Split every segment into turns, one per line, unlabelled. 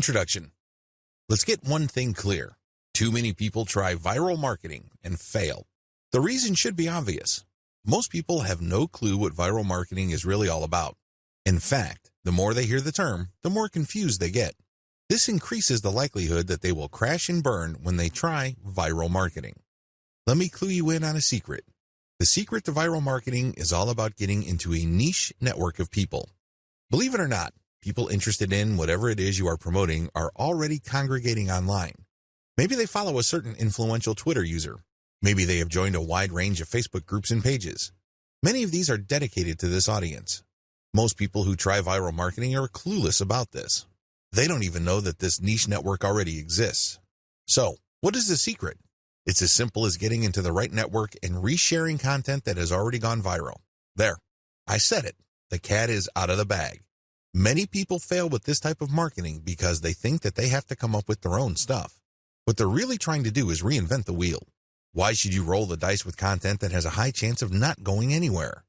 Introduction. Let's get one thing clear. Too many people try viral marketing and fail. The reason should be obvious. Most people have no clue what viral marketing is really all about. In fact, the more they hear the term, the more confused they get. This increases the likelihood that they will crash and burn when they try viral marketing. Let me clue you in on a secret. The secret to viral marketing is all about getting into a niche network of people. Believe it or not, people interested in whatever it is you are promoting are already congregating online. Maybe they follow a certain influential Twitter user. Maybe they have joined a wide range of Facebook groups and pages. Many of these are dedicated to this audience. Most people who try viral marketing are clueless about this. They don't even know that this niche network already exists. So, what is the secret? It's as simple as getting into the right network and resharing content that has already gone viral. There, I said it. The cat is out of the bag. Many people fail with this type of marketing because they think that they have to come up with their own stuff. What they're really trying to do is reinvent the wheel. Why should you roll the dice with content that has a high chance of not going anywhere?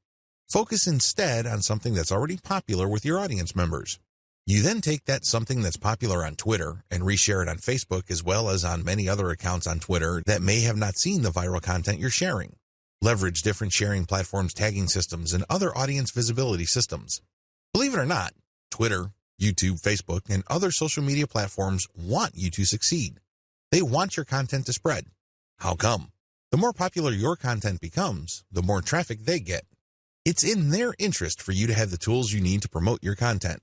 Focus instead on something that's already popular with your audience members. You then take that something that's popular on Twitter and reshare it on Facebook as well as on many other accounts on Twitter that may have not seen the viral content you're sharing. Leverage different sharing platforms, tagging systems, and other audience visibility systems. Believe it or not, Twitter, YouTube, Facebook, and other social media platforms want you to succeed. They want your content to spread. How come? The more popular your content becomes, the more traffic they get. It's in their interest for you to have the tools you need to promote your content.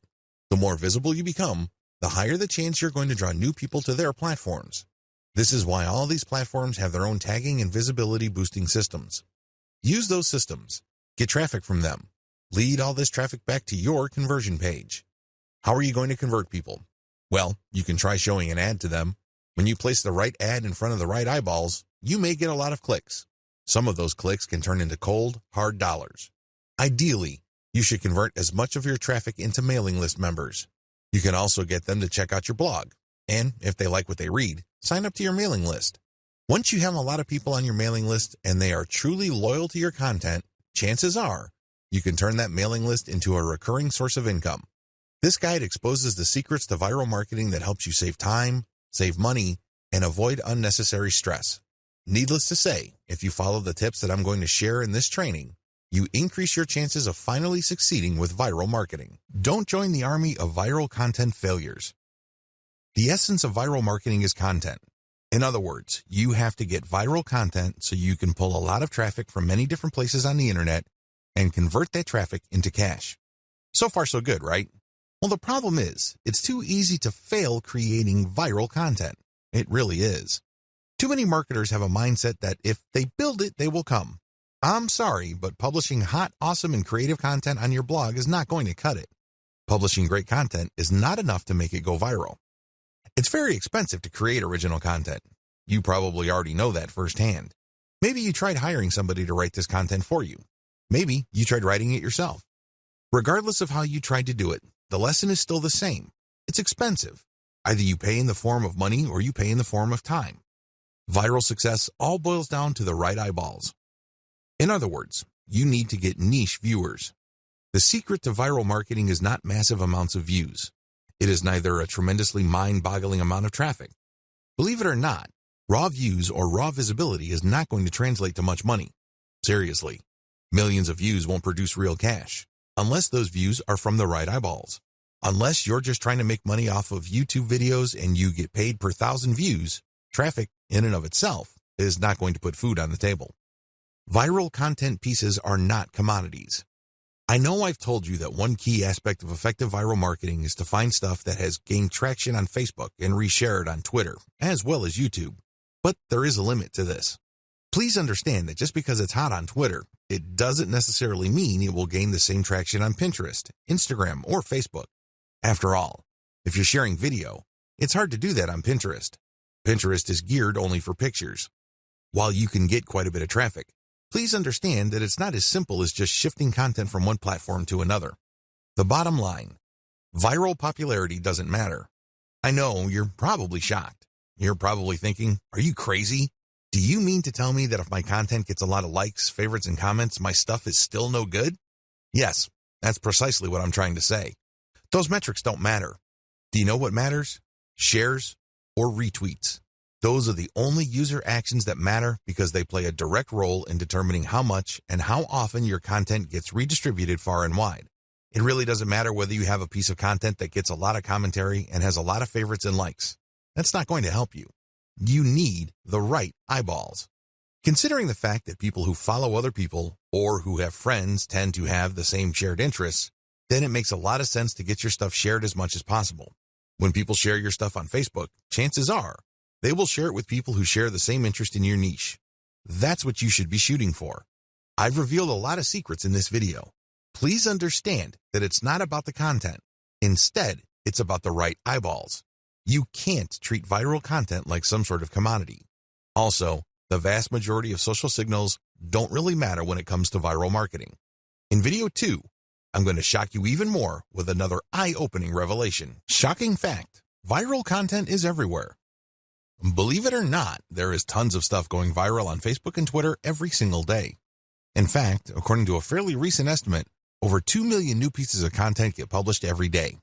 The more visible you become, the higher the chance you're going to draw new people to their platforms. This is why all these platforms have their own tagging and visibility boosting systems. Use those systems. Get traffic from them. Lead all this traffic back to your conversion page. How are you going to convert people? Well, you can try showing an ad to them. When you place the right ad in front of the right eyeballs, you may get a lot of clicks. Some of those clicks can turn into cold, hard dollars. Ideally, you should convert as much of your traffic into mailing list members. You can also get them to check out your blog. And if they like what they read, sign up to your mailing list. Once you have a lot of people on your mailing list and they are truly loyal to your content, chances are you can turn that mailing list into a recurring source of income. This guide exposes the secrets to viral marketing that helps you save time, save money, and avoid unnecessary stress. Needless to say, if you follow the tips that I'm going to share in this training, you increase your chances of finally succeeding with viral marketing. Don't join the army of viral content failures. The essence of viral marketing is content. In other words, you have to get viral content so you can pull a lot of traffic from many different places on the internet and convert that traffic into cash. So far, so good, right? Well, the problem is, it's too easy to fail creating viral content. It really is. Too many marketers have a mindset that if they build it, they will come. I'm sorry, but publishing hot, awesome, and creative content on your blog is not going to cut it. Publishing great content is not enough to make it go viral. It's very expensive to create original content. You probably already know that firsthand. Maybe you tried hiring somebody to write this content for you. Maybe you tried writing it yourself. Regardless of how you tried to do it, the lesson is still the same. It's expensive. Either you pay in the form of money or you pay in the form of time. Viral success all boils down to the right eyeballs. In other words, you need to get niche viewers. The secret to viral marketing is not massive amounts of views. It is neither a tremendously mind-boggling amount of traffic. Believe it or not, raw views or raw visibility is not going to translate to much money. Seriously, millions of views won't produce real cash, unless those views are from the right eyeballs. Unless you're just trying to make money off of YouTube videos and you get paid per 1,000 views, traffic in and of itself is not going to put food on the table. Viral content pieces are not commodities. I know I've told you that one key aspect of effective viral marketing is to find stuff that has gained traction on Facebook and reshare it on Twitter, as well as YouTube. But there is a limit to this. Please understand that just because it's hot on Twitter, it doesn't necessarily mean it will gain the same traction on Pinterest, Instagram, or Facebook. After all, if you're sharing video, it's hard to do that on Pinterest. Pinterest is geared only for pictures. While you can get quite a bit of traffic, please understand that it's not as simple as just shifting content from one platform to another. The bottom line, viral popularity doesn't matter. I know you're probably shocked. You're probably thinking, are you crazy? Do you mean to tell me that if my content gets a lot of likes, favorites, and comments, my stuff is still no good? Yes, that's precisely what I'm trying to say. Those metrics don't matter. Do you know what matters? shares, or retweets. Those are the only user actions that matter because they play a direct role in determining how much and how often your content gets redistributed far and wide. It really doesn't matter whether you have a piece of content that gets a lot of commentary and has a lot of favorites and likes. That's not going to help you. You need the right eyeballs. Considering the fact that people who follow other people or who have friends tend to have the same shared interests, then it makes a lot of sense to get your stuff shared as much as possible. When people share your stuff on Facebook, chances are they will share it with people who share the same interest in your niche. That's what you should be shooting for. I've revealed a lot of secrets in this video. Please understand that it's not about the content. Instead, it's about the right eyeballs. You can't treat viral content like some sort of commodity. Also, the vast majority of social signals don't really matter when it comes to viral marketing. In video 2, I'm going to shock you even more with another eye-opening revelation. Shocking fact, viral content is everywhere. Believe it or not, there is tons of stuff going viral on Facebook and Twitter every single day. In fact, according to a fairly recent estimate, over 2 million new pieces of content get published every day.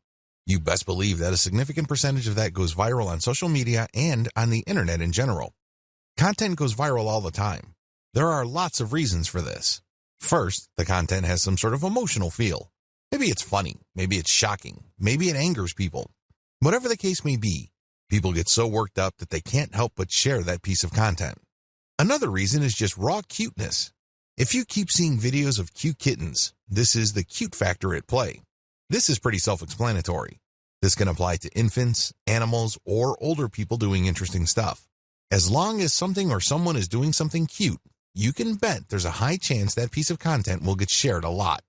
You best believe that a significant percentage of that goes viral on social media and on the internet in general. Content goes viral all the time. There are lots of reasons for this. First, the content has some sort of emotional feel. Maybe it's funny, maybe it's shocking, maybe it angers people. Whatever the case may be, people get so worked up that they can't help but share that piece of content. Another reason is just raw cuteness. If you keep seeing videos of cute kittens, this is the cute factor at play. This is pretty self-explanatory. This can apply to infants, animals, or older people doing interesting stuff. As long as something or someone is doing something cute, you can bet there's a high chance that piece of content will get shared a lot.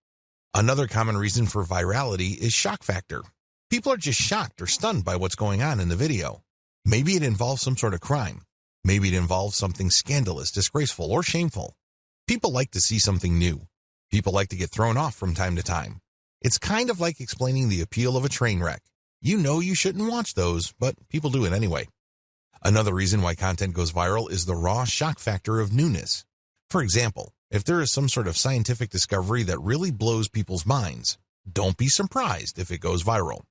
Another common reason for virality is shock factor. People are just shocked or stunned by what's going on in the video. Maybe it involves some sort of crime. Maybe it involves something scandalous, disgraceful, or shameful. People like to see something new. People like to get thrown off from time to time. It's kind of like explaining the appeal of a train wreck. You know you shouldn't watch those, but people do it anyway. Another reason why content goes viral is the raw shock factor of newness. For example, if there is some sort of scientific discovery that really blows people's minds, don't be surprised if it goes viral.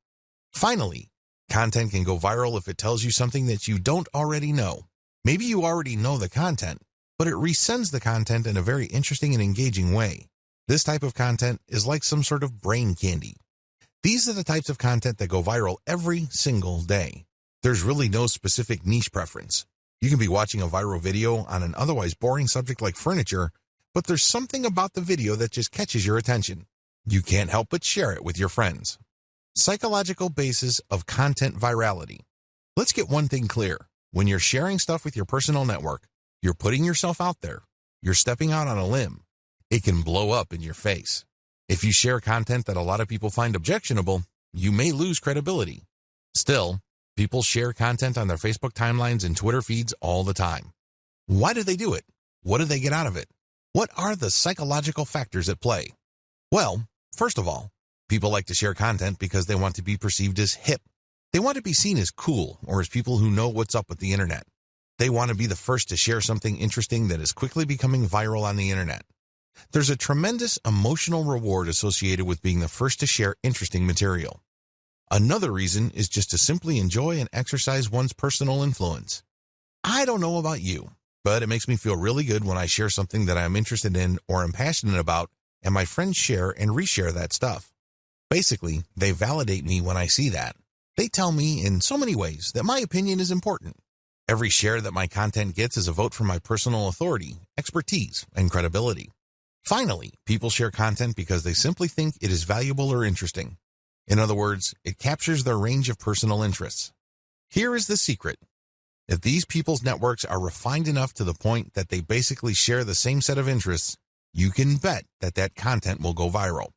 Finally, content can go viral if it tells you something that you don't already know. Maybe you already know the content, but it resends the content in a very interesting and engaging way. This type of content is like some sort of brain candy. These are the types of content that go viral every single day. There's really no specific niche preference. You can be watching a viral video on an otherwise boring subject like furniture, but there's something about the video that just catches your attention. You can't help but share it with your friends. Psychological basis of content virality. Let's get one thing clear. When you're sharing stuff with your personal network, you're putting yourself out there. You're stepping out on a limb. It can blow up in your face. If you share content that a lot of people find objectionable, you may lose credibility. Still, people share content on their Facebook timelines and Twitter feeds all the time. Why do they do it? What do they get out of it? What are the psychological factors at play? Well, first of all, people like to share content because they want to be perceived as hip. They want to be seen as cool or as people who know what's up with the internet. They want to be the first to share something interesting that is quickly becoming viral on the internet. There's a tremendous emotional reward associated with being the first to share interesting material. Another reason is just to simply enjoy and exercise one's personal influence. I don't know about you, but it makes me feel really good when I share something that I'm interested in or am passionate about, and my friends share and reshare that stuff. Basically, they validate me when I see that. They tell me in so many ways that my opinion is important. Every share that my content gets is a vote for my personal authority, expertise, and credibility. Finally, people share content because they simply think it is valuable or interesting. In other words, it captures their range of personal interests. Here is the secret. If these people's networks are refined enough to the point that they basically share the same set of interests, you can bet that that content will go viral.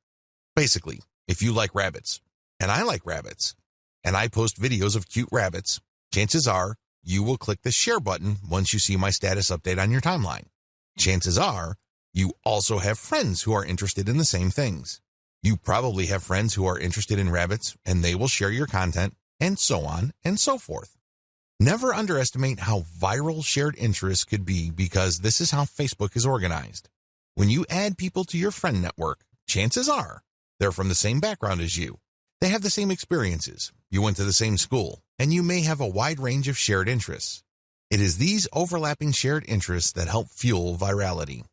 Basically, if you like rabbits, and I like rabbits, and I post videos of cute rabbits, chances are you will click the share button once you see my status update on your timeline. Chances are you also have friends who are interested in the same things. You probably have friends who are interested in rabbits, and they will share your content, and so on and so forth. Never underestimate how viral shared interests could be, because this is how Facebook is organized. When you add people to your friend network, chances are they're from the same background as you. They have the same experiences, you went to the same school, and you may have a wide range of shared interests. It is these overlapping shared interests that help fuel virality.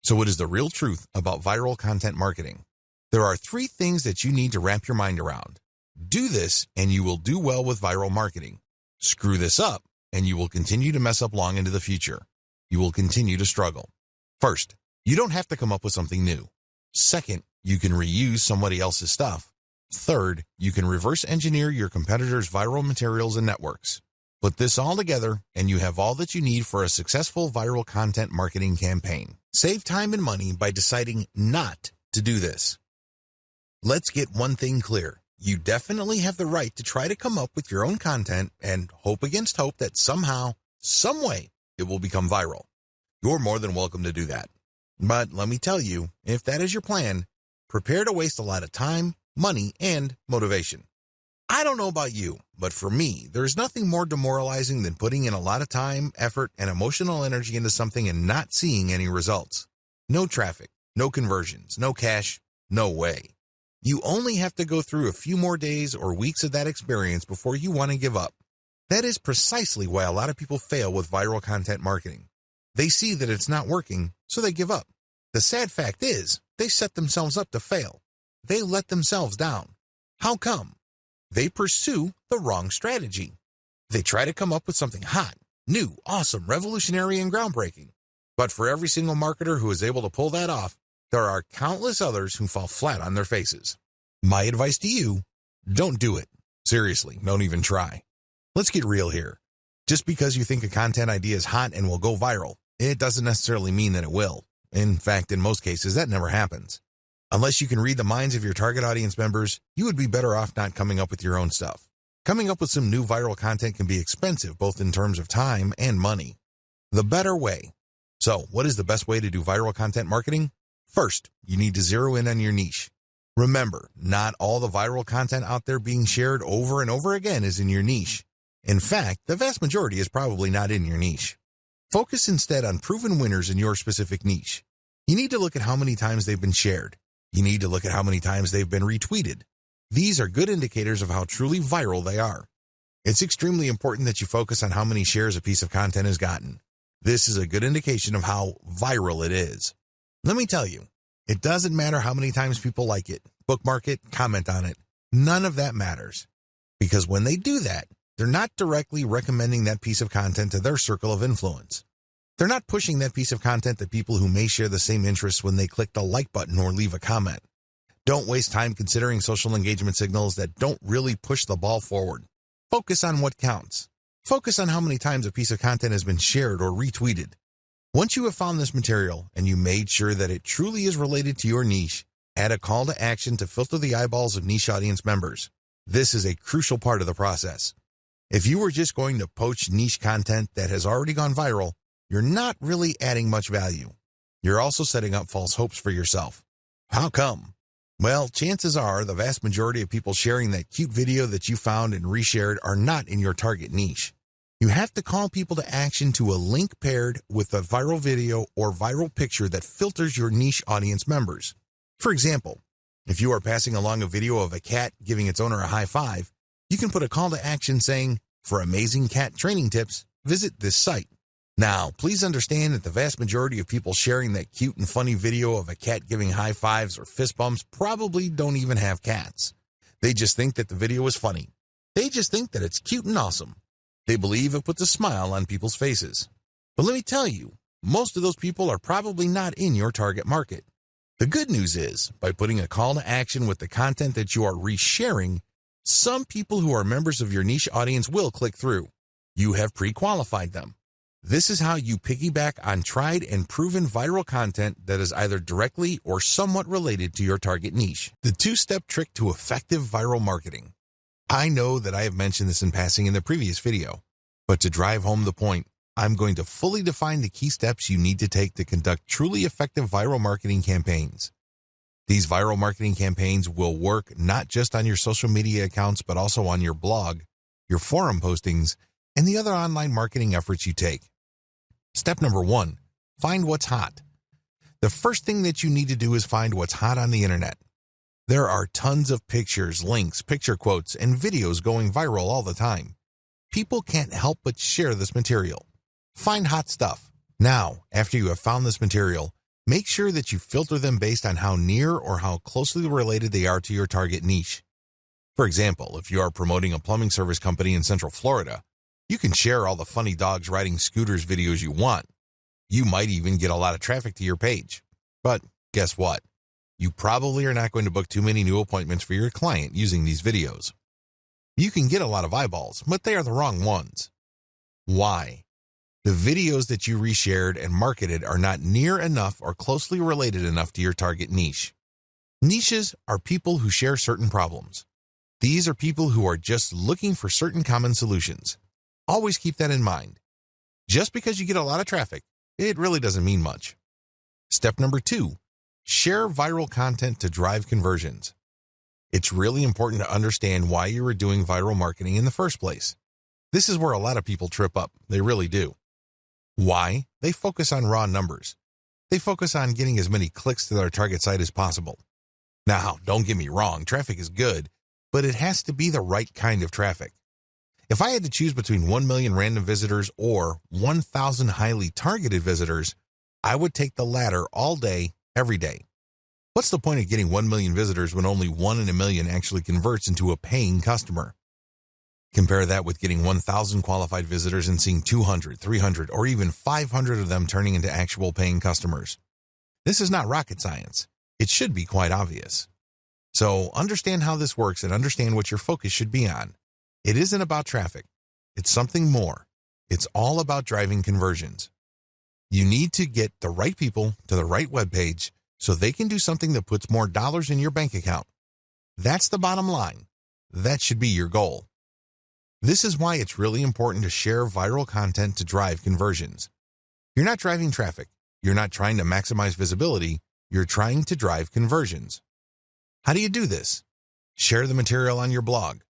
So what is the real truth about viral content marketing? There are 3 things that you need to wrap your mind around. Do this and you will do well with viral marketing. Screw this up and you will continue to mess up long into the future. You will continue to struggle. First, you don't have to come up with something new. Second, you can reuse somebody else's stuff. Third, you can reverse engineer your competitors' viral materials and networks. Put this all together and you have all that you need for a successful viral content marketing campaign. Save time and money by deciding not to do this. Let's get one thing clear. You definitely have the right to try to come up with your own content and hope against hope that somehow, some way, it will become viral. You're more than welcome to do that. But let me tell you, if that is your plan, prepare to waste a lot of time, money, and motivation. I don't know about you, but for me, there's nothing more demoralizing than putting in a lot of time, effort, and emotional energy into something and not seeing any results. No traffic, no conversions, no cash, no way. You only have to go through a few more days or weeks of that experience before you want to give up. That is precisely why a lot of people fail with viral content marketing. They see that it's not working, so they give up. The sad fact is, they set themselves up to fail. They let themselves down. How come? They pursue the wrong strategy. They try to come up with something hot, new, awesome, revolutionary, and groundbreaking. But for every single marketer who is able to pull that off, there are countless others who fall flat on their faces. My advice to you, don't do it. Seriously, don't even try. Let's get real here. Just because you think a content idea is hot and will go viral, it doesn't necessarily mean that it will. In fact, in most cases, that never happens. Unless you can read the minds of your target audience members, you would be better off not coming up with your own stuff. Coming up with some new viral content can be expensive, both in terms of time and money. The better way. So, what is the best way to do viral content marketing? First, you need to zero in on your niche. Remember, not all the viral content out there being shared over and over again is in your niche. In fact, the vast majority is probably not in your niche. Focus instead on proven winners in your specific niche. You need to look at how many times they've been shared. You need to look at how many times they've been retweeted. These are good indicators of how truly viral they are. It's extremely important that you focus on how many shares a piece of content has gotten. This is a good indication of how viral it is. Let me tell you, it doesn't matter how many times people like it, bookmark it, comment on it. None of that matters. Because when they do that, they're not directly recommending that piece of content to their circle of influence. They're not pushing that piece of content to people who may share the same interests when they click the like button or leave a comment. Don't waste time considering social engagement signals that don't really push the ball forward. Focus on what counts. Focus on how many times a piece of content has been shared or retweeted. Once you have found this material and you made sure that it truly is related to your niche, add a call to action to filter the eyeballs of niche audience members. This is a crucial part of the process. If you were just going to poach niche content that has already gone viral, you're not really adding much value. You're also setting up false hopes for yourself. How come? Well, chances are the vast majority of people sharing that cute video that you found and reshared are not in your target niche. You have to call people to action to a link paired with a viral video or viral picture that filters your niche audience members. For example, if you are passing along a video of a cat giving its owner a high five, you can put a call to action saying, "For amazing cat training tips, visit this site." Now, please understand that the vast majority of people sharing that cute and funny video of a cat giving high fives or fist bumps probably don't even have cats. They just think that the video is funny. They just think that it's cute and awesome. They believe it puts a smile on people's faces. But let me tell you, most of those people are probably not in your target market. The good news is, by putting a call to action with the content that you are resharing, some people who are members of your niche audience will click through. You have pre-qualified them. This is how you piggyback on tried and proven viral content that is either directly or somewhat related to your target niche. The two-step trick to effective viral marketing. I know that I have mentioned this in passing in the previous video, but to drive home the point, I'm going to fully define the key steps you need to take to conduct truly effective viral marketing campaigns. These viral marketing campaigns will work not just on your social media accounts, but also on your blog, your forum postings, and the other online marketing efforts you take. Step number 1, find what's hot. The first thing that you need to do is find what's hot on the internet. There are tons of pictures, links, picture quotes, and videos going viral all the time. People can't help but share this material. Find hot stuff. Now, after you have found this material, make sure that you filter them based on how near or how closely related they are to your target niche. For example, if you are promoting a plumbing service company in Central Florida, you can share all the funny dogs riding scooters videos you want. You might even get a lot of traffic to your page. But guess what? You probably are not going to book too many new appointments for your client using these videos. You can get a lot of eyeballs, but they are the wrong ones. Why? The videos that you reshared and marketed are not near enough or closely related enough to your target niche. Niches are people who share certain problems. These are people who are just looking for certain common solutions. Always keep that in mind. Just because you get a lot of traffic, it really doesn't mean much. Step number 2, share viral content to drive conversions. It's really important to understand why you are doing viral marketing in the first place. This is where a lot of people trip up. They really do. Why? They focus on raw numbers. They focus on getting as many clicks to their target site as possible. Now, don't get me wrong, traffic is good, but it has to be the right kind of traffic. If I had to choose between 1 million random visitors or 1,000 highly targeted visitors, I would take the latter all day, every day. What's the point of getting 1 million visitors when only 1 in a million actually converts into a paying customer? Compare that with getting 1,000 qualified visitors and seeing 200, 300, or even 500 of them turning into actual paying customers. This is not rocket science. It should be quite obvious. So understand how this works and understand what your focus should be on. It isn't about traffic. It's something more. It's all about driving conversions. You need to get the right people to the right web page so they can do something that puts more dollars in your bank account. That's the bottom line. That should be your goal. This is why it's really important to share viral content to drive conversions. You're not driving traffic. You're not trying to maximize visibility. You're trying to drive conversions. How do you do this? Share the material on your blog.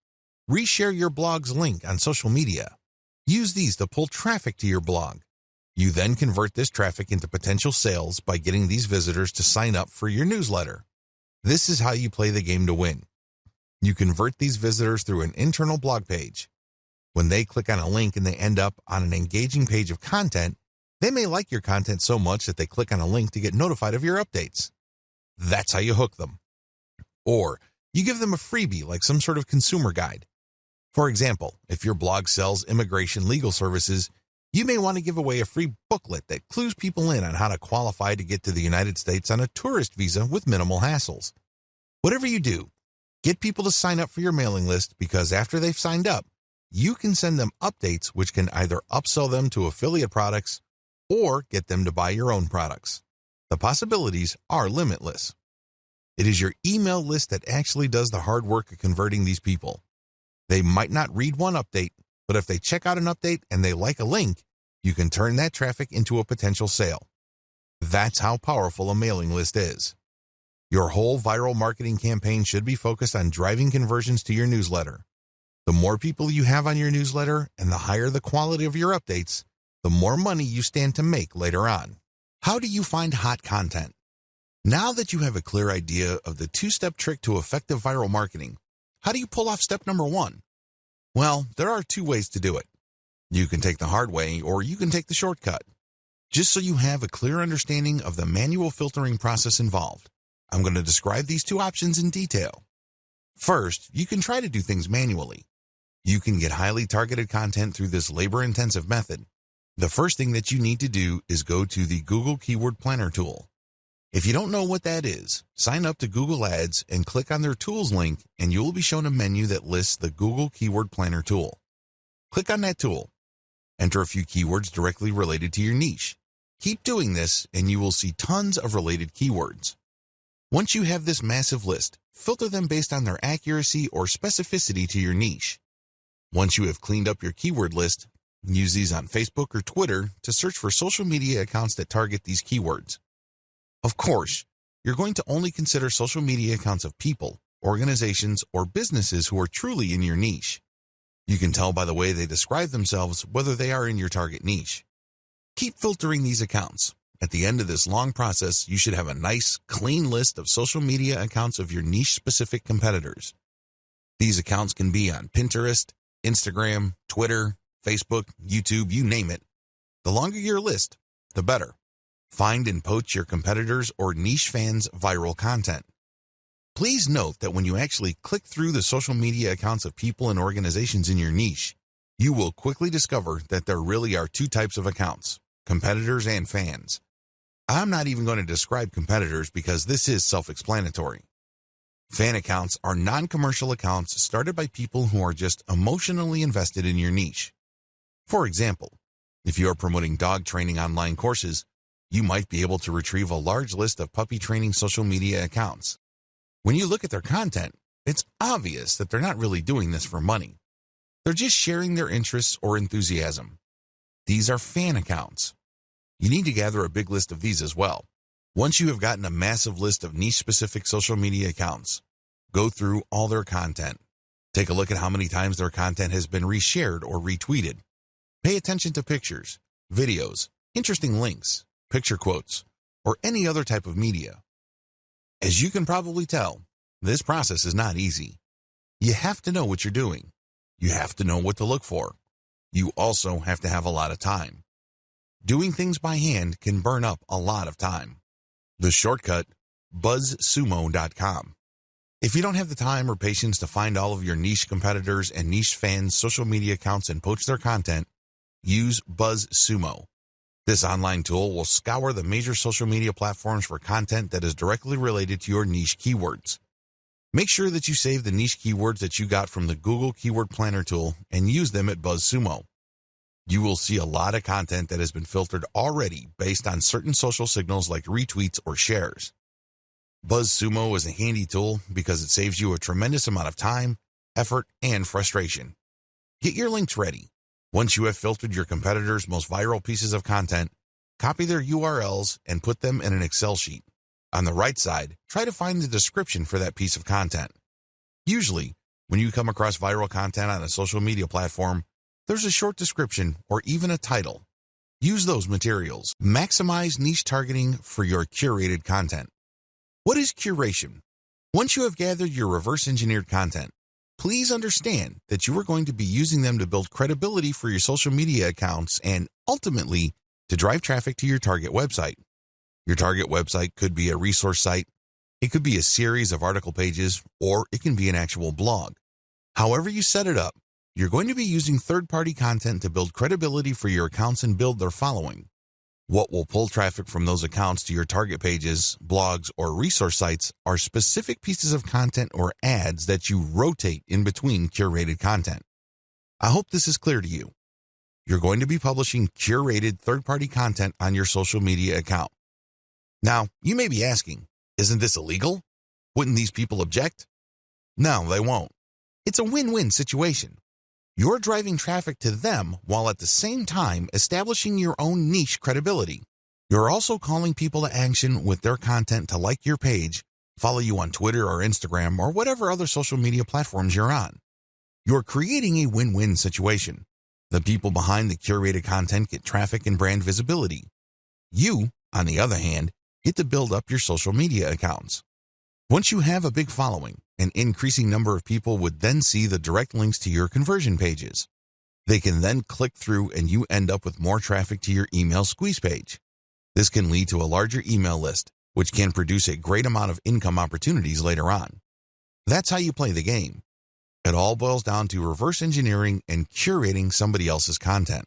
Reshare your blog's link on social media. Use these to pull traffic to your blog. You then convert this traffic into potential sales by getting these visitors to sign up for your newsletter. This is how you play the game to win. You convert these visitors through an internal blog page. When they click on a link and they end up on an engaging page of content, they may like your content so much that they click on a link to get notified of your updates. That's how you hook them. Or you give them a freebie like some sort of consumer guide. For example, if your blog sells immigration legal services, you may want to give away a free booklet that clues people in on how to qualify to get to the United States on a tourist visa with minimal hassles. Whatever you do, get people to sign up for your mailing list because after they've signed up, you can send them updates which can either upsell them to affiliate products or get them to buy your own products. The possibilities are limitless. It is your email list that actually does the hard work of converting these people. They might not read one update, but if they check out an update and they like a link, you can turn that traffic into a potential sale. That's how powerful a mailing list is. Your whole viral marketing campaign should be focused on driving conversions to your newsletter. The more people you have on your newsletter and the higher the quality of your updates, the more money you stand to make later on. How do you find hot content? Now that you have a clear idea of the two-step trick to effective viral marketing, how do you pull off step number 1? Well, there are 2 ways to do it. You can take the hard way or you can take the shortcut. Just so you have a clear understanding of the manual filtering process involved, I'm going to describe these 2 options in detail. First, you can try to do things manually. You can get highly targeted content through this labor-intensive method. The first thing that you need to do is go to the Google Keyword Planner tool. If you don't know what that is, sign up to Google Ads and click on their Tools link and you will be shown a menu that lists the Google Keyword Planner tool. Click on that tool. Enter a few keywords directly related to your niche. Keep doing this and you will see tons of related keywords. Once you have this massive list, filter them based on their accuracy or specificity to your niche. Once you have cleaned up your keyword list, use these on Facebook or Twitter to search for social media accounts that target these keywords. Of course, you're going to only consider social media accounts of people, organizations, or businesses who are truly in your niche. You can tell by the way they describe themselves whether they are in your target niche. Keep filtering these accounts. At the end of this long process, you should have a nice, clean list of social media accounts of your niche-specific competitors. These accounts can be on Pinterest, Instagram, Twitter, Facebook, YouTube, you name it. The longer your list, the better. Find and poach your competitors' or niche fans' viral content. Please note that when you actually click through the social media accounts of people and organizations in your niche, you will quickly discover that there really are two types of accounts, competitors and fans. I'm not even going to describe competitors because this is self-explanatory. Fan accounts are non-commercial accounts started by people who are just emotionally invested in your niche. For example, if you are promoting dog training online courses, you might be able to retrieve a large list of puppy training social media accounts. When you look at their content, it's obvious that they're not really doing this for money. They're just sharing their interests or enthusiasm. These are fan accounts. You need to gather a big list of these as well. Once you have gotten a massive list of niche-specific social media accounts, go through all their content. Take a look at how many times their content has been reshared or retweeted. Pay attention to pictures, videos, interesting links, picture quotes, or any other type of media. As you can probably tell, this process is not easy. You have to know what you're doing. You have to know what to look for. You also have to have a lot of time. Doing things by hand can burn up a lot of time. The shortcut, buzzsumo.com. If you don't have the time or patience to find all of your niche competitors and niche fans' social media accounts and poach their content, use BuzzSumo. This online tool will scour the major social media platforms for content that is directly related to your niche keywords. Make sure that you save the niche keywords that you got from the Google Keyword Planner tool and use them at BuzzSumo. You will see a lot of content that has been filtered already based on certain social signals like retweets or shares. BuzzSumo is a handy tool because it saves you a tremendous amount of time, effort, and frustration. Get your links ready. Once you have filtered your competitors' most viral pieces of content, copy their URLs and put them in an Excel sheet. On the right side, try to find the description for that piece of content. Usually, when you come across viral content on a social media platform, there's a short description or even a title. Use those materials. Maximize niche targeting for your curated content. What is curation? Once you have gathered your reverse-engineered content, please understand that you are going to be using them to build credibility for your social media accounts and, ultimately, to drive traffic to your target website. Your target website could be a resource site, it could be a series of article pages, or it can be an actual blog. However you set it up, you're going to be using third-party content to build credibility for your accounts and build their following. What will pull traffic from those accounts to your target pages, blogs, or resource sites are specific pieces of content or ads that you rotate in between curated content. I hope this is clear to you. You're going to be publishing curated third-party content on your social media account. Now, you may be asking, isn't this illegal? Wouldn't these people object? No, they won't. It's a win-win situation. You're driving traffic to them while at the same time establishing your own niche credibility. You're also calling people to action with their content to like your page, follow you on Twitter or Instagram or whatever other social media platforms you're on. You're creating a win-win situation. The people behind the curated content get traffic and brand visibility. You, on the other hand, get to build up your social media accounts. Once you have a big following, an increasing number of people would then see the direct links to your conversion pages. They can then click through and you end up with more traffic to your email squeeze page. This can lead to a larger email list, which can produce a great amount of income opportunities later on. That's how you play the game. It all boils down to reverse engineering and curating somebody else's content.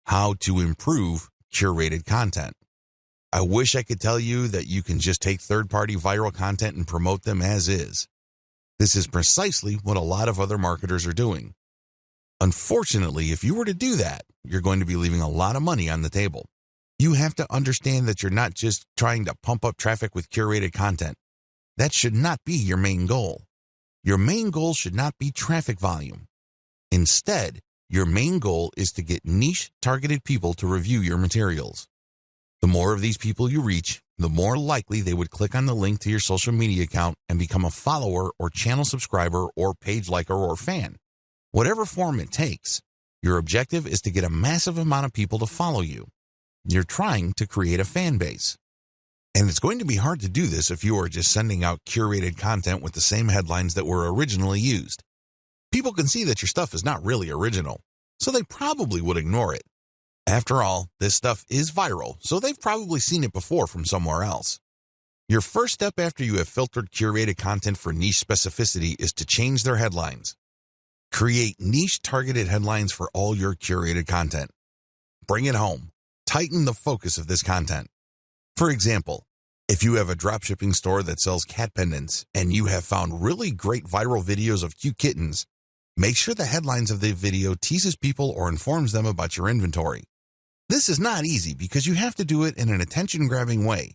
How to improve curated content. I wish I could tell you that you can just take third-party viral content and promote them as is. This is precisely what a lot of other marketers are doing. Unfortunately, if you were to do that, you're going to be leaving a lot of money on the table. You have to understand that you're not just trying to pump up traffic with curated content. That should not be your main goal. Your main goal should not be traffic volume. Instead, your main goal is to get niche, targeted people to review your materials. The more of these people you reach, the more likely they would click on the link to your social media account and become a follower or channel subscriber or page liker or fan. Whatever form it takes, your objective is to get a massive amount of people to follow you. You're trying to create a fan base. And it's going to be hard to do this if you are just sending out curated content with the same headlines that were originally used. People can see that your stuff is not really original, so they probably would ignore it. After all, this stuff is viral, so they've probably seen it before from somewhere else. Your first step after you have filtered curated content for niche specificity is to change their headlines. Create niche targeted headlines for all your curated content. Bring it home. Tighten the focus of this content. For example, if you have a dropshipping store that sells cat pendants and you have found really great viral videos of cute kittens, make sure the headlines of the video teases people or informs them about your inventory. This is not easy because you have to do it in an attention-grabbing way.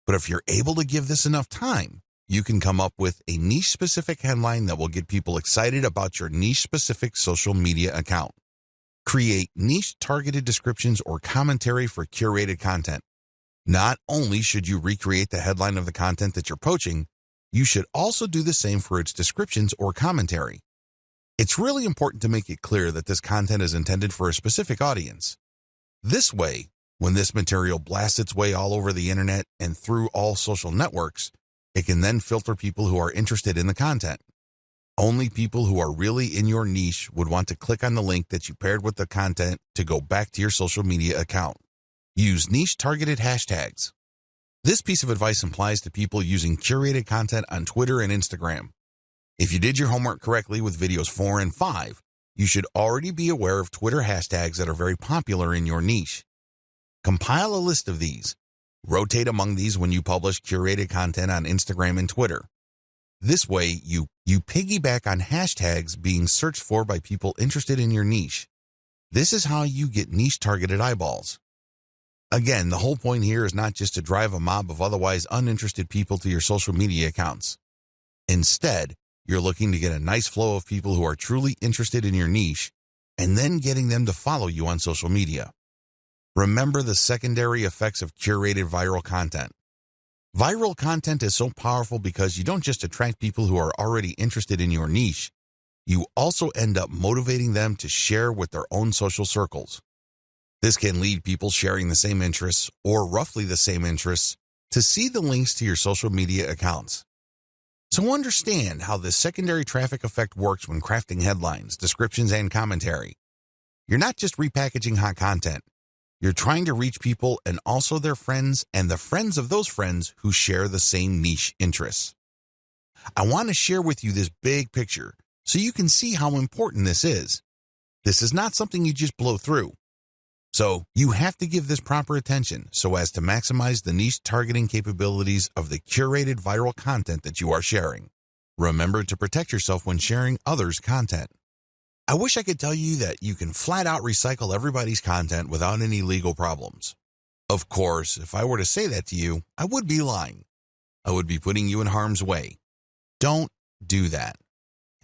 But if you're able to give this enough time, you can come up with a niche-specific headline that will get people excited about your niche-specific social media account. Create niche-targeted descriptions or commentary for curated content. Not only should you recreate the headline of the content that you're poaching, you should also do the same for its descriptions or commentary. It's really important to make it clear that this content is intended for a specific audience. This way, when this material blasts its way all over the internet and through all social networks, it can then filter people who are interested in the content. Only people who are really in your niche would want to click on the link that you paired with the content to go back to your social media account. Use niche-targeted hashtags. This piece of advice applies to people using curated content on Twitter and Instagram. If you did your homework correctly with videos 4 and 5, you should already be aware of Twitter hashtags that are very popular in your niche. Compile a list of these. Rotate among these when you publish curated content on Instagram and Twitter. This way, you piggyback on hashtags being searched for by people interested in your niche. This is how you get niche-targeted eyeballs. Again, the whole point here is not just to drive a mob of otherwise uninterested people to your social media accounts. Instead, you're looking to get a nice flow of people who are truly interested in your niche and then getting them to follow you on social media. Remember the secondary effects of curated viral content. Viral content is so powerful because you don't just attract people who are already interested in your niche, you also end up motivating them to share with their own social circles. This can lead people sharing the same interests or roughly the same interests to see the links to your social media accounts. So understand how this secondary traffic effect works when crafting headlines, descriptions, and commentary. You're not just repackaging hot content. You're trying to reach people and also their friends and the friends of those friends who share the same niche interests. I want to share with you this big picture so you can see how important this is. This is not something you just blow through. So you have to give this proper attention so as to maximize the niche targeting capabilities of the curated viral content that you are sharing. Remember to protect yourself when sharing others' content. I wish I could tell you that you can flat out recycle everybody's content without any legal problems. Of course, if I were to say that to you, I would be lying. I would be putting you in harm's way. Don't do that.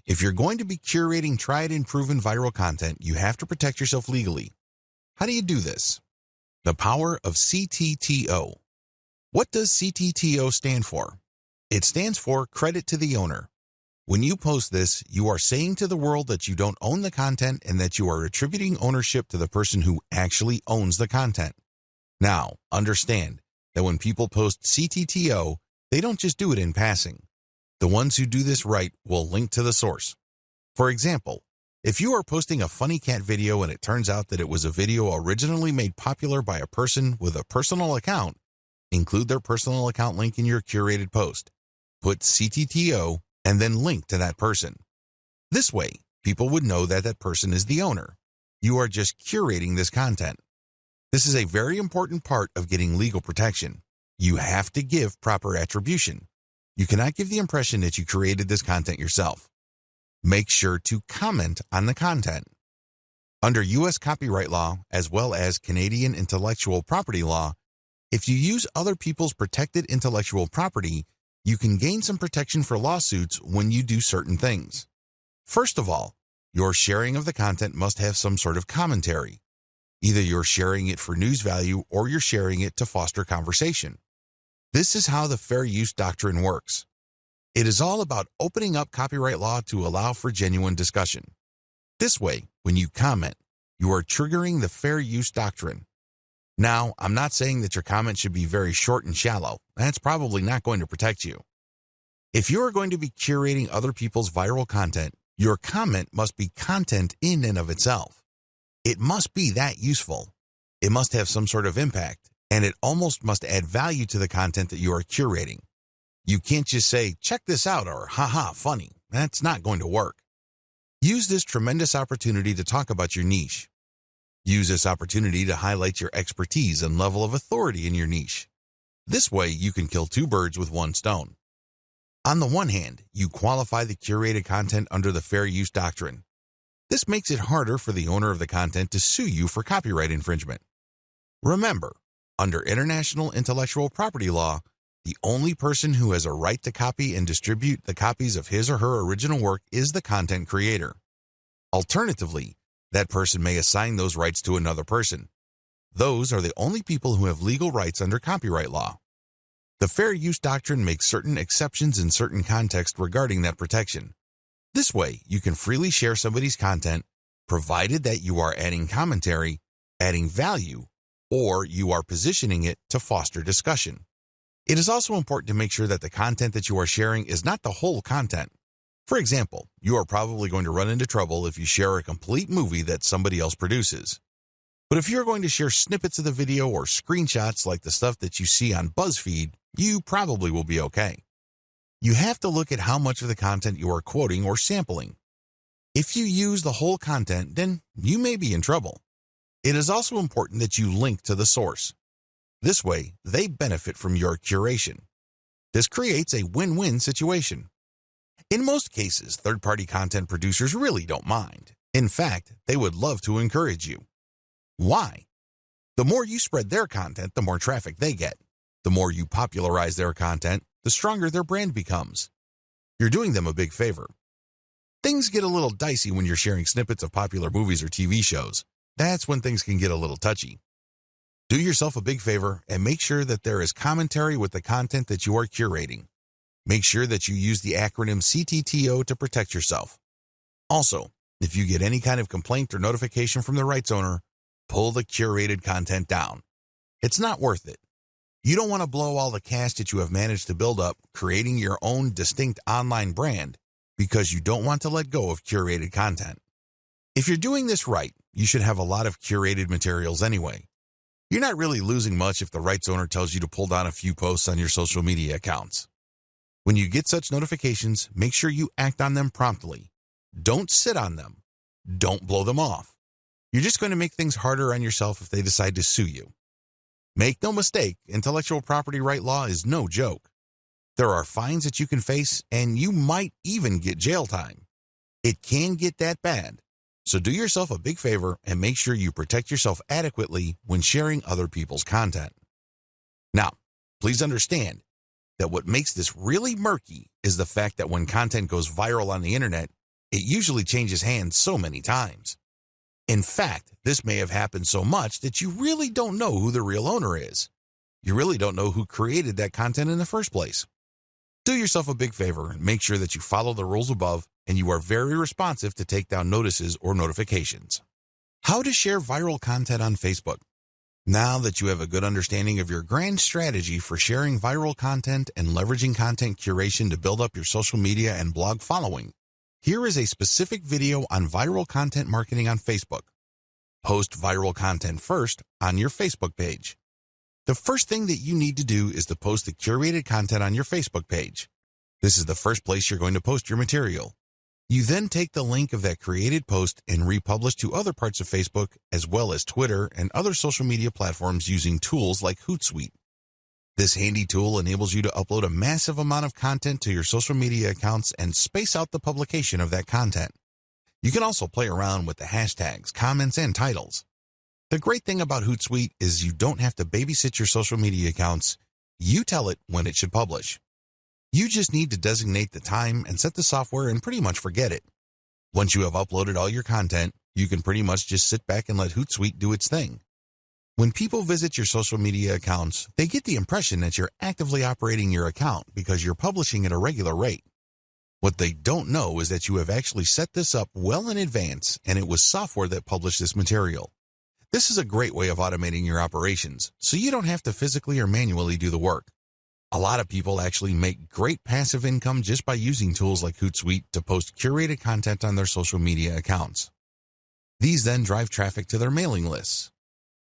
If you're going to be curating tried and proven viral content, you have to protect yourself legally. How do you do this? The power of CTTO. What does CTTO stand for? It stands for credit to the owner. When you post this, you are saying to the world that you don't own the content and that you are attributing ownership to the person who actually owns the content. Now, understand that when people post CTTO, they don't just do it in passing. The ones who do this right will link to the source. For example, if you are posting a funny cat video and it turns out that it was a video originally made popular by a person with a personal account, include their personal account link in your curated post. Put CTTO and then link to that person. This way, people would know that that person is the owner. You are just curating this content. This is a very important part of getting legal protection. You have to give proper attribution. You cannot give the impression that you created this content yourself. Make sure to comment on the content. Under U.S. copyright law, as well as Canadian intellectual property law, if you use other people's protected intellectual property, you can gain some protection for lawsuits when you do certain things. First of all, your sharing of the content must have some sort of commentary. Either you're sharing it for news value or you're sharing it to foster conversation. This is how the fair use doctrine works. It is all about opening up copyright law to allow for genuine discussion. This way, when you comment, you are triggering the fair use doctrine. Now, I'm not saying that your comment should be very short and shallow. That's probably not going to protect you. If you are going to be curating other people's viral content, your comment must be content in and of itself. It must be that useful. It must have some sort of impact, and it almost must add value to the content that you are curating. You can't just say, check this out, or haha, funny. That's not going to work. Use this tremendous opportunity to talk about your niche. Use this opportunity to highlight your expertise and level of authority in your niche. This way, you can kill two birds with one stone. On the one hand, you qualify the curated content under the fair use doctrine. This makes it harder for the owner of the content to sue you for copyright infringement. Remember, under international intellectual property law, the only person who has a right to copy and distribute the copies of his or her original work is the content creator. Alternatively, that person may assign those rights to another person. Those are the only people who have legal rights under copyright law. The fair use doctrine makes certain exceptions in certain contexts regarding that protection. This way, you can freely share somebody's content, provided that you are adding commentary, adding value, or you are positioning it to foster discussion. It is also important to make sure that the content that you are sharing is not the whole content. For example, you are probably going to run into trouble if you share a complete movie that somebody else produces. But if you're going to share snippets of the video or screenshots like the stuff that you see on BuzzFeed, you probably will be okay. You have to look at how much of the content you are quoting or sampling. If you use the whole content, then you may be in trouble. It is also important that you link to the source. This way, they benefit from your curation. This creates a win-win situation. In most cases, third-party content producers really don't mind. In fact, they would love to encourage you. Why? The more you spread their content, the more traffic they get. The more you popularize their content, the stronger their brand becomes. You're doing them a big favor. Things get a little dicey when you're sharing snippets of popular movies or TV shows. That's when things can get a little touchy. Do yourself a big favor and make sure that there is commentary with the content that you are curating. Make sure that you use the acronym CTTO to protect yourself. Also, if you get any kind of complaint or notification from the rights owner, pull the curated content down. It's not worth it. You don't want to blow all the cash that you have managed to build up creating your own distinct online brand because you don't want to let go of curated content. If you're doing this right, you should have a lot of curated materials anyway. You're not really losing much if the rights owner tells you to pull down a few posts on your social media accounts. When you get such notifications, make sure you act on them promptly. Don't sit on them. Don't blow them off. You're just going to make things harder on yourself if they decide to sue you. Make no mistake, intellectual property right law is no joke. There are fines that you can face, and you might even get jail time. It can get that bad. So do yourself a big favor and make sure you protect yourself adequately when sharing other people's content. Now, please understand that what makes this really murky is the fact that when content goes viral on the internet, it usually changes hands so many times. In fact, this may have happened so much that you really don't know who the real owner is. You really don't know who created that content in the first place. Do yourself a big favor and make sure that you follow the rules above and you are very responsive to take down notices or notifications. How to share viral content on Facebook. Now that you have a good understanding of your grand strategy for sharing viral content and leveraging content curation to build up your social media and blog following, here is a specific video on viral content marketing on Facebook. Post viral content first on your Facebook page. The first thing that you need to do is to post the curated content on your Facebook page. This is the first place you're going to post your material. You then take the link of that created post and republish to other parts of Facebook as well as Twitter and other social media platforms using tools like Hootsuite. This handy tool enables you to upload a massive amount of content to your social media accounts and space out the publication of that content. You can also play around with the hashtags, comments, and titles. The great thing about Hootsuite is you don't have to babysit your social media accounts. You tell it when it should publish. You just need to designate the time and set the software and pretty much forget it. Once you have uploaded all your content, you can pretty much just sit back and let Hootsuite do its thing. When people visit your social media accounts, they get the impression that you're actively operating your account because you're publishing at a regular rate. What they don't know is that you have actually set this up well in advance and it was software that published this material. This is a great way of automating your operations, so you don't have to physically or manually do the work. A lot of people actually make great passive income just by using tools like Hootsuite to post curated content on their social media accounts. These then drive traffic to their mailing lists.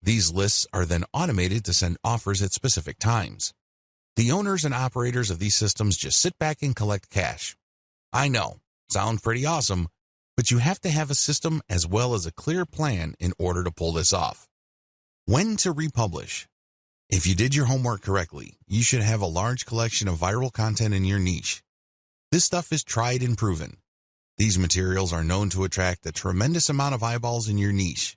These lists are then automated to send offers at specific times. The owners and operators of these systems just sit back and collect cash. I know, sounds pretty awesome, but you have to have a system as well as a clear plan in order to pull this off. When to republish. If you did your homework correctly, you should have a large collection of viral content in your niche. This stuff is tried and proven. These materials are known to attract a tremendous amount of eyeballs in your niche.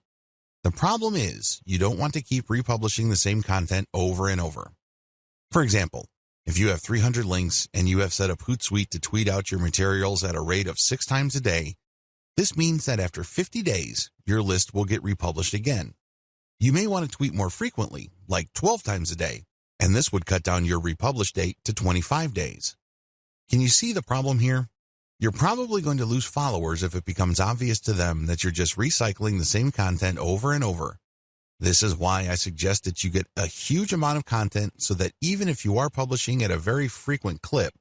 The problem is, you don't want to keep republishing the same content over and over. For example, if you have 300 links and you have set up Hootsuite to tweet out your materials at a rate of 6 times a day, this means that after 50 days, your list will get republished again. You may want to tweet more frequently, like 12 times a day, and this would cut down your republish date to 25 days. Can you see the problem here? You're probably going to lose followers if it becomes obvious to them that you're just recycling the same content over and over. This is why I suggest that you get a huge amount of content so that even if you are publishing at a very frequent clip,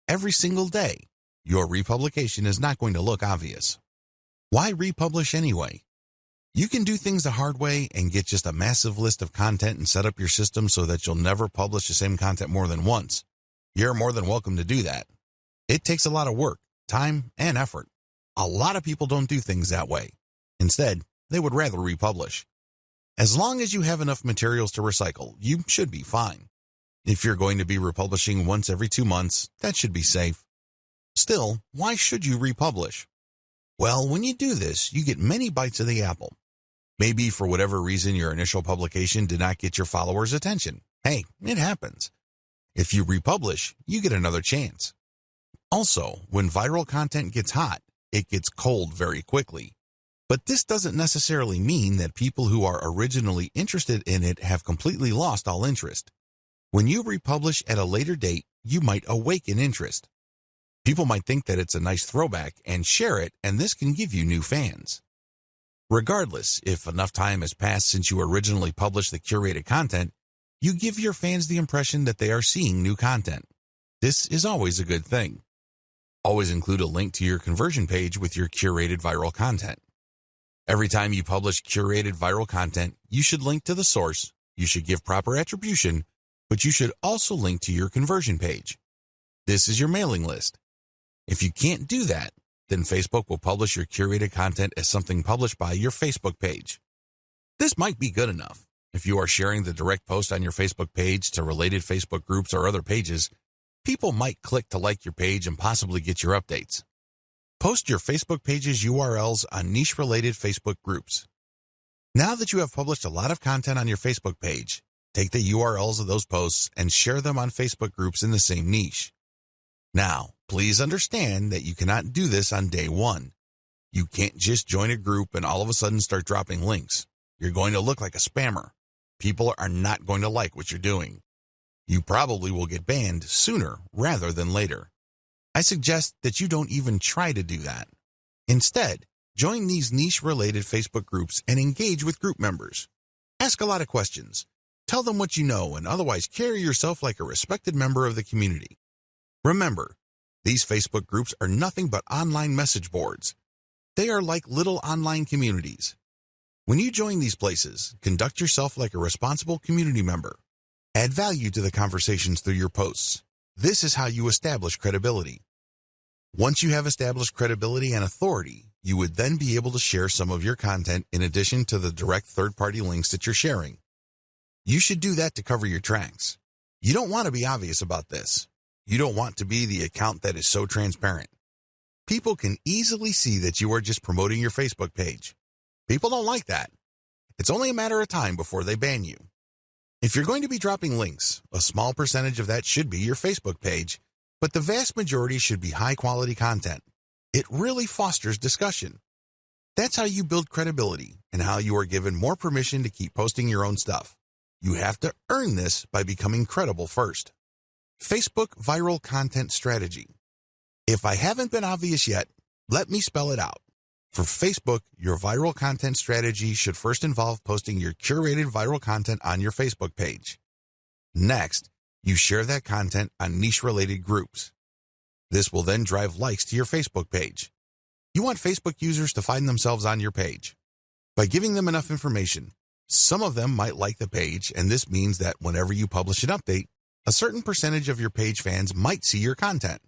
every single day, your republication is not going to look obvious. Why republish anyway? You can do things the hard way and get just a massive list of content and set up your system so that you'll never publish the same content more than once. You're more than welcome to do that. It takes a lot of work, time, and effort. A lot of people don't do things that way. Instead, they would rather republish. As long as you have enough materials to recycle, you should be fine. If you're going to be republishing once every 2 months, that should be safe. Still, why should you republish? Well, when you do this, you get many bites of the apple. Maybe for whatever reason your initial publication did not get your followers' attention. Hey, it happens. If you republish, you get another chance. Also, when viral content gets hot, it gets cold very quickly. But this doesn't necessarily mean that people who are originally interested in it have completely lost all interest. When you republish at a later date, you might awaken interest. People might think that it's a nice throwback and share it, and this can give you new fans. Regardless, if enough time has passed since you originally published the curated content, you give your fans the impression that they are seeing new content. This is always a good thing. Always include a link to your conversion page with your curated viral content. Every time you publish curated viral content, you should link to the source, you should give proper attribution, but you should also link to your conversion page. This is your mailing list. If you can't do that, then Facebook will publish your curated content as something published by your Facebook page. This might be good enough. If you are sharing the direct post on your Facebook page to related Facebook groups or other pages, people might click to like your page and possibly get your updates. Post your Facebook page's URLs on niche-related Facebook groups. Now that you have published a lot of content on your Facebook page, take the URLs of those posts and share them on Facebook groups in the same niche. Now, please understand that you cannot do this on day one. You can't just join a group and all of a sudden start dropping links. You're going to look like a spammer. People are not going to like what you're doing. You probably will get banned sooner rather than later. I suggest that you don't even try to do that. Instead, join these niche-related Facebook groups and engage with group members. Ask a lot of questions. Tell them what you know and otherwise carry yourself like a respected member of the community. Remember, these Facebook groups are nothing but online message boards. They are like little online communities. When you join these places, conduct yourself like a responsible community member. Add value to the conversations through your posts. This is how you establish credibility. Once you have established credibility and authority, you would then be able to share some of your content in addition to the direct third-party links that you're sharing. You should do that to cover your tracks. You don't want to be obvious about this. You don't want to be the account that is so transparent. People can easily see that you are just promoting your Facebook page. People don't like that. It's only a matter of time before they ban you. If you're going to be dropping links, a small percentage of that should be your Facebook page, but the vast majority should be high-quality content. It really fosters discussion. That's how you build credibility and how you are given more permission to keep posting your own stuff. You have to earn this by becoming credible first. Facebook viral content strategy. If I haven't been obvious yet, let me spell it out. For Facebook, your viral content strategy should first involve posting your curated viral content on your Facebook page. Next, you share that content on niche-related groups. This will then drive likes to your Facebook page. You want Facebook users to find themselves on your page. By giving them enough information, some of them might like the page, and this means that whenever you publish an update, a certain percentage of your page fans might see your content.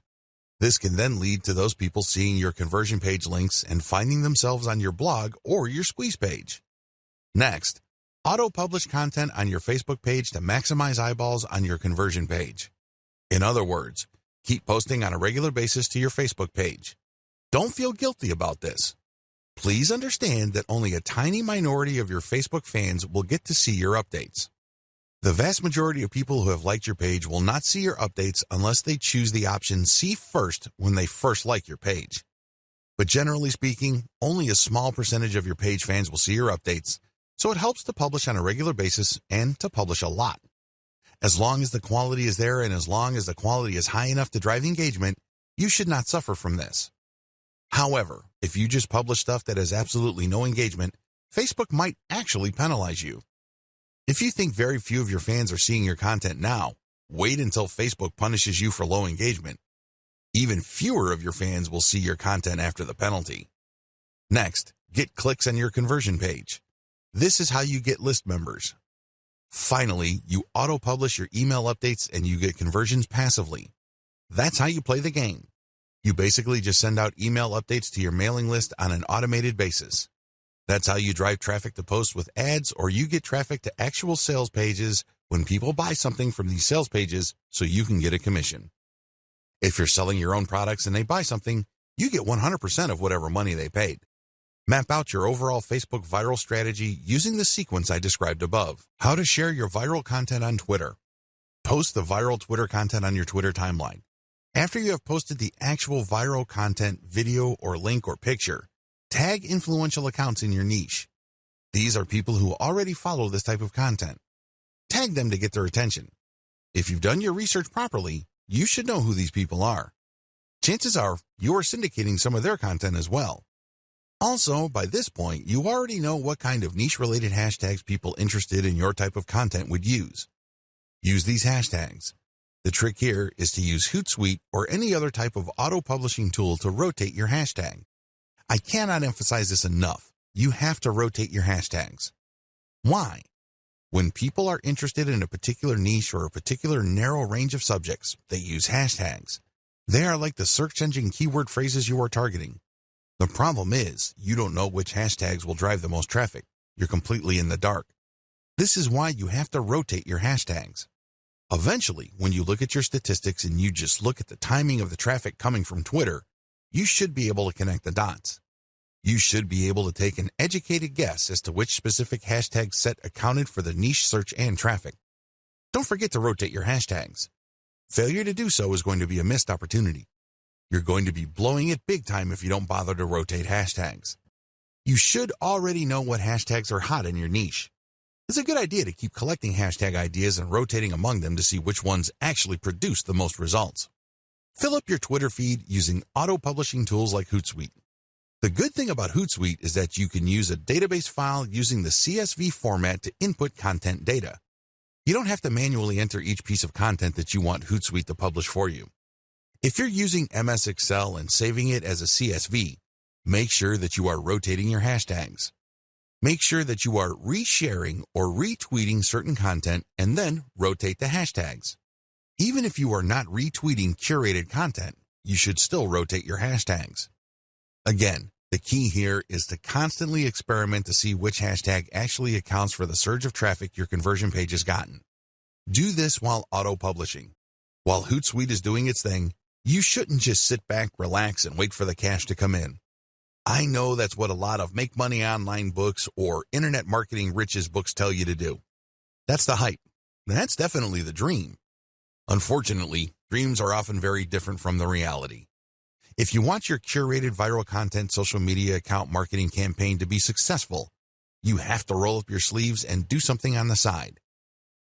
This can then lead to those people seeing your conversion page links and finding themselves on your blog or your squeeze page. Next, auto-publish content on your Facebook page to maximize eyeballs on your conversion page. In other words, keep posting on a regular basis to your Facebook page. Don't feel guilty about this. Please understand that only a tiny minority of your Facebook fans will get to see your updates. The vast majority of people who have liked your page will not see your updates unless they choose the option See First when they first like your page. But generally speaking, only a small percentage of your page fans will see your updates, so it helps to publish on a regular basis and to publish a lot. As long as the quality is there and as long as the quality is high enough to drive engagement, you should not suffer from this. However, if you just publish stuff that has absolutely no engagement, Facebook might actually penalize you. If you think very few of your fans are seeing your content now, wait until Facebook punishes you for low engagement. Even fewer of your fans will see your content after the penalty. Next, get clicks on your conversion page. This is how you get list members. Finally, you auto-publish your email updates and you get conversions passively. That's how you play the game. You basically just send out email updates to your mailing list on an automated basis. That's how you drive traffic to posts with ads, or you get traffic to actual sales pages when people buy something from these sales pages so you can get a commission. If you're selling your own products and they buy something, you get 100% of whatever money they paid. Map out your overall Facebook viral strategy using the sequence I described above. How to share your viral content on Twitter. Post the viral Twitter content on your Twitter timeline. After you have posted the actual viral content, video or link or picture, tag influential accounts in your niche. These are people who already follow this type of content. Tag them to get their attention. If you've done your research properly, you should know who these people are. Chances are you are syndicating some of their content as well. Also, by this point, you already know what kind of niche-related hashtags people interested in your type of content would use. Use these hashtags. The trick here is to use Hootsuite or any other type of auto-publishing tool to rotate your hashtag. I cannot emphasize this enough. You have to rotate your hashtags. Why? When people are interested in a particular niche or a particular narrow range of subjects, they use hashtags. They are like the search engine keyword phrases you are targeting. The problem is, you don't know which hashtags will drive the most traffic. You're completely in the dark. This is why you have to rotate your hashtags. Eventually, when you look at your statistics and you just look at the timing of the traffic coming from Twitter, you should be able to connect the dots. You should be able to take an educated guess as to which specific hashtag set accounted for the niche search and traffic. Don't forget to rotate your hashtags. Failure to do so is going to be a missed opportunity. You're going to be blowing it big time if you don't bother to rotate hashtags. You should already know what hashtags are hot in your niche. It's a good idea to keep collecting hashtag ideas and rotating among them to see which ones actually produce the most results. Fill up your Twitter feed using auto-publishing tools like Hootsuite. The good thing about Hootsuite is that you can use a database file using the CSV format to input content data. You don't have to manually enter each piece of content that you want Hootsuite to publish for you. If you're using MS Excel and saving it as a CSV, make sure that you are rotating your hashtags. Make sure that you are resharing or retweeting certain content and then rotate the hashtags. Even if you are not retweeting curated content, you should still rotate your hashtags. Again, the key here is to constantly experiment to see which hashtag actually accounts for the surge of traffic your conversion page has gotten. Do this while auto-publishing. While Hootsuite is doing its thing, you shouldn't just sit back, relax, and wait for the cash to come in. I know that's what a lot of make money online books or internet marketing riches books tell you to do. That's the hype. That's definitely the dream. Unfortunately, dreams are often very different from the reality. If you want your curated viral content social media account marketing campaign to be successful, you have to roll up your sleeves and do something on the side.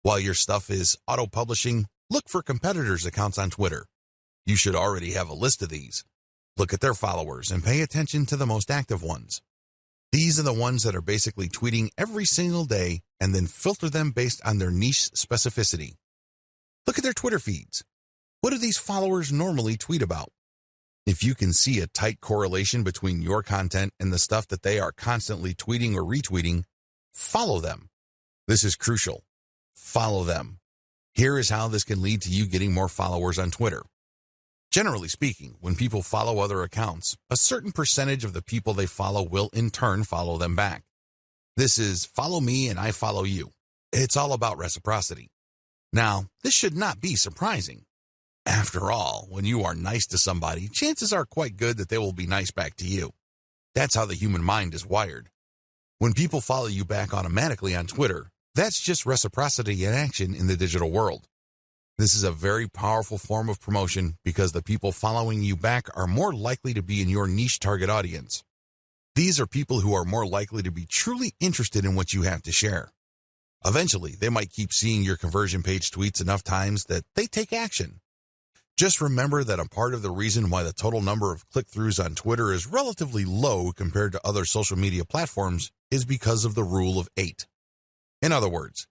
While your stuff is auto-publishing, look for competitors' accounts on Twitter. You should already have a list of these. Look at their followers and pay attention to the most active ones. These are the ones that are basically tweeting every single day and then filter them based on their niche specificity. Look at their Twitter feeds. What do these followers normally tweet about? If you can see a tight correlation between your content and the stuff that they are constantly tweeting or retweeting, follow them. This is crucial. Follow them. Here is how this can lead to you getting more followers on Twitter. Generally speaking, when people follow other accounts, a certain percentage of the people they follow will in turn follow them back. This is follow me and I follow you. It's all about reciprocity. Now, this should not be surprising. After all, when you are nice to somebody, chances are quite good that they will be nice back to you. That's how the human mind is wired. When people follow you back automatically on Twitter, that's just reciprocity in action in the digital world. This is a very powerful form of promotion because the people following you back are more likely to be in your niche target audience. These are people who are more likely to be truly interested in what you have to share. Eventually, they might keep seeing your conversion page tweets enough times that they take action. Just remember that a part of the reason why the total number of click-throughs on Twitter is relatively low compared to other social media platforms is because of the rule of 8. In other words,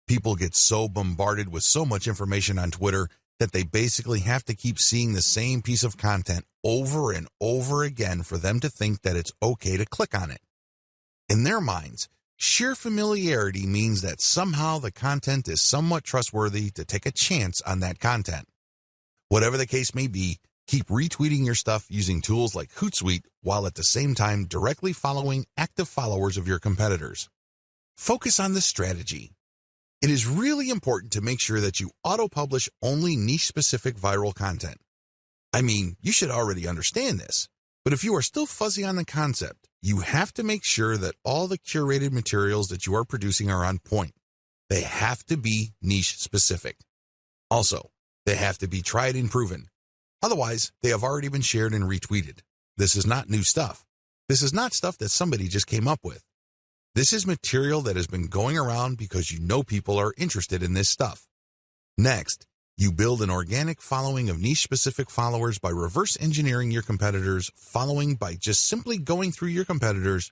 people get so bombarded with so much information on Twitter that they basically have to keep seeing the same piece of content over and over again for them to think that it's okay to click on it. In their minds, sheer familiarity means that somehow the content is somewhat trustworthy to take a chance on that content. Whatever the case may be, keep retweeting your stuff using tools like Hootsuite while at the same time directly following active followers of your competitors. Focus on this strategy. It is really important to make sure that you auto-publish only niche-specific viral content. I mean, you should already understand this, but if you are still fuzzy on the concept, you have to make sure that all the curated materials that you are producing are on point. They have to be niche-specific. Also, they have to be tried and proven. Otherwise, they have already been shared and retweeted. This is not new stuff. This is not stuff that somebody just came up with. This is material that has been going around because you know people are interested in this stuff. Next, you build an organic following of niche-specific followers by reverse engineering your competitors' following by just simply going through your competitors,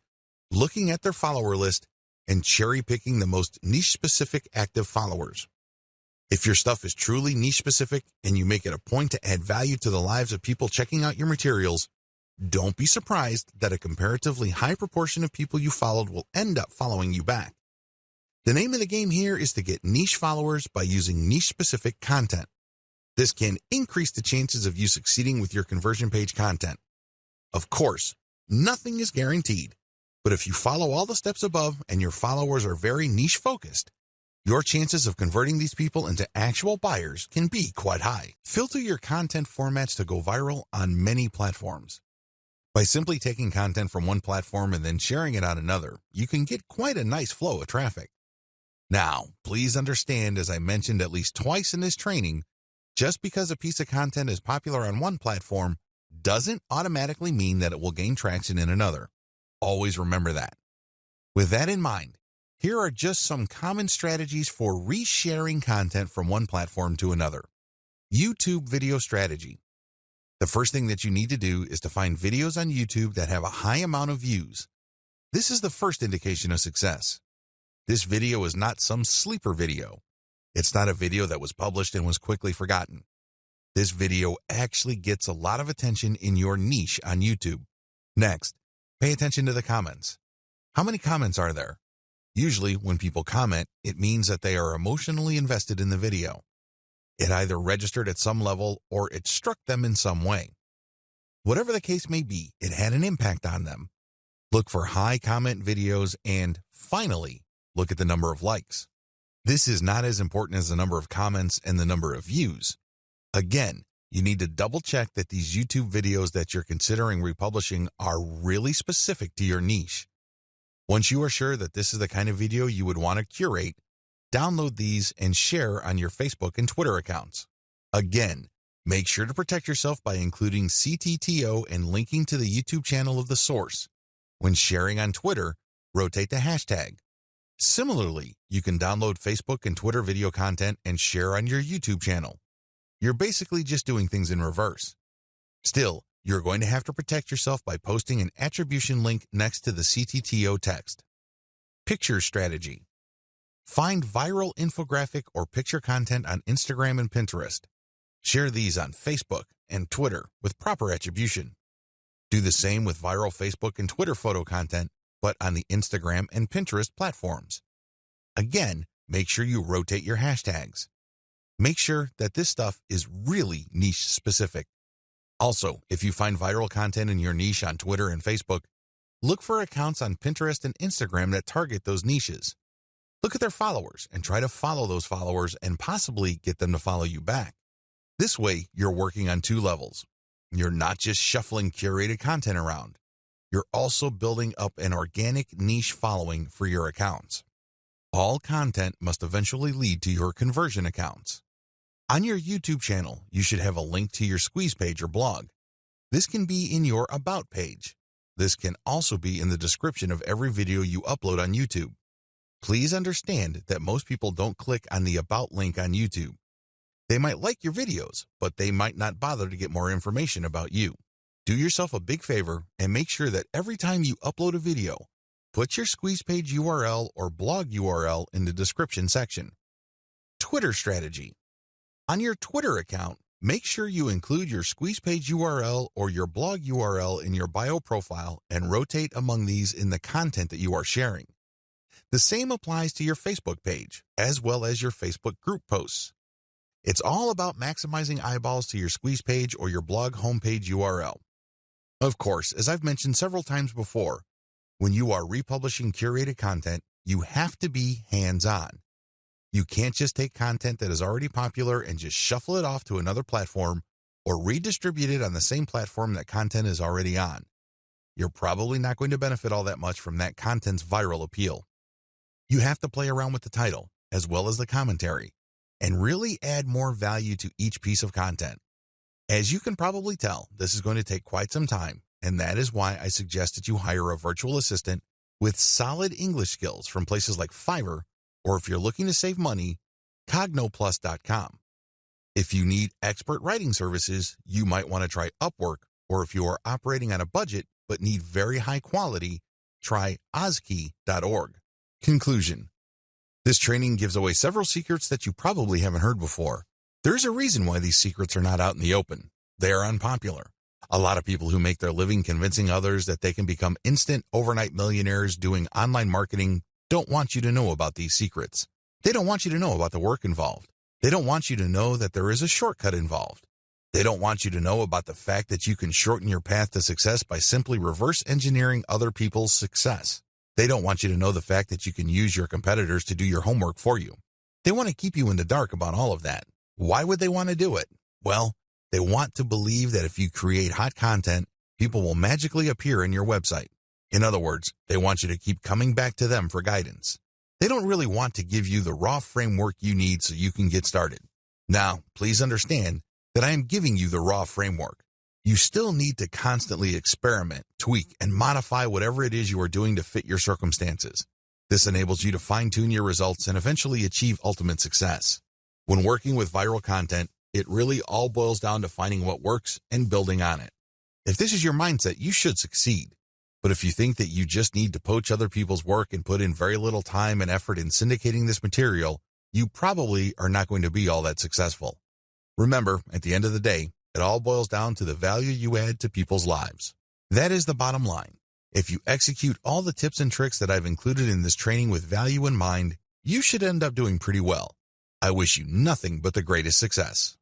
looking at their follower list, and cherry-picking the most niche-specific active followers. If your stuff is truly niche-specific and you make it a point to add value to the lives of people checking out your materials, don't be surprised that a comparatively high proportion of people you followed will end up following you back. The name of the game here is to get niche followers by using niche-specific content. This can increase the chances of you succeeding with your conversion page content. Of course, nothing is guaranteed, but if you follow all the steps above and your followers are very niche-focused, your chances of converting these people into actual buyers can be quite high. Filter your content formats to go viral on many platforms. By simply taking content from one platform and then sharing it on another, you can get quite a nice flow of traffic. Now, please understand, as I mentioned at least twice in this training, just because a piece of content is popular on one platform doesn't automatically mean that it will gain traction in another. Always remember that. With that in mind, here are just some common strategies for resharing content from one platform to another. YouTube video strategy. The first thing that you need to do is to find videos on YouTube that have a high amount of views. This is the first indication of success. This video is not some sleeper video. It's not a video that was published and was quickly forgotten. This video actually gets a lot of attention in your niche on YouTube. Next, pay attention to the comments. How many comments are there? Usually, when people comment, it means that they are emotionally invested in the video. It either registered at some level or it struck them in some way. Whatever the case may be, it had an impact on them. Look for high comment videos and, finally, look at the number of likes. This is not as important as the number of comments and the number of views. Again, you need to double check that these YouTube videos that you're considering republishing are really specific to your niche. Once you are sure that this is the kind of video you would want to curate, download these and share on your Facebook and Twitter accounts. Again, make sure to protect yourself by including CTTO and linking to the YouTube channel of the source. When sharing on Twitter, rotate the hashtag. Similarly, you can download Facebook and Twitter video content and share on your YouTube channel. You're basically just doing things in reverse. Still, you're going to have to protect yourself by posting an attribution link next to the CTTO text. Picture strategy. Find viral infographic or picture content on Instagram and Pinterest. Share these on Facebook and Twitter with proper attribution. Do the same with viral Facebook and Twitter photo content, but on the Instagram and Pinterest platforms. Again, make sure you rotate your hashtags. Make sure that this stuff is really niche specific. Also, if you find viral content in your niche on Twitter and Facebook, look for accounts on Pinterest and Instagram that target those niches. Look at their followers and try to follow those followers and possibly get them to follow you back. This way, you're working on two levels. You're not just shuffling curated content around. You're also building up an organic niche following for your accounts. All content must eventually lead to your conversion accounts. On your YouTube channel, you should have a link to your squeeze page or blog. This can be in your About page. This can also be in the description of every video you upload on YouTube. Please understand that most people don't click on the About link on YouTube. They might like your videos, but they might not bother to get more information about you. Do yourself a big favor and make sure that every time you upload a video, put your squeeze page URL or blog URL in the description section. Twitter strategy. On your Twitter account, make sure you include your squeeze page URL or your blog URL in your bio profile and rotate among these in the content that you are sharing. The same applies to your Facebook page, as well as your Facebook group posts. It's all about maximizing eyeballs to your squeeze page or your blog homepage URL. Of course, as I've mentioned several times before, when you are republishing curated content, you have to be hands-on. You can't just take content that is already popular and just shuffle it off to another platform or redistribute it on the same platform that content is already on. You're probably not going to benefit all that much from that content's viral appeal. You have to play around with the title, as well as the commentary, and really add more value to each piece of content. As you can probably tell, this is going to take quite some time, and that is why I suggest that you hire a virtual assistant with solid English skills from places like Fiverr, or if you're looking to save money, Cognoplus.com. If you need expert writing services, you might want to try Upwork, or if you are operating on a budget but need very high quality, try Ozkey.org. Conclusion. This training gives away several secrets that you probably haven't heard before. There's a reason why these secrets are not out in the open. They are unpopular. A lot of people who make their living convincing others that they can become instant overnight millionaires doing online marketing don't want you to know about these secrets. They don't want you to know about the work involved. They don't want you to know that there is a shortcut involved. They don't want you to know about the fact that you can shorten your path to success by simply reverse engineering other people's success. They don't want you to know the fact that you can use your competitors to do your homework for you. They want to keep you in the dark about all of that. Why would they want to do it? Well, they want to believe that if you create hot content, people will magically appear in your website. In other words, they want you to keep coming back to them for guidance. They don't really want to give you the raw framework you need so you can get started. Now, please understand that I am giving you the raw framework. You still need to constantly experiment, tweak, and modify whatever it is you are doing to fit your circumstances. This enables you to fine-tune your results and eventually achieve ultimate success. When working with viral content, it really all boils down to finding what works and building on it. If this is your mindset, you should succeed. But if you think that you just need to poach other people's work and put in very little time and effort in syndicating this material, you probably are not going to be all that successful. Remember, at the end of the day, it all boils down to the value you add to people's lives. That is the bottom line. If you execute all the tips and tricks that I've included in this training with value in mind, you should end up doing pretty well. I wish you nothing but the greatest success.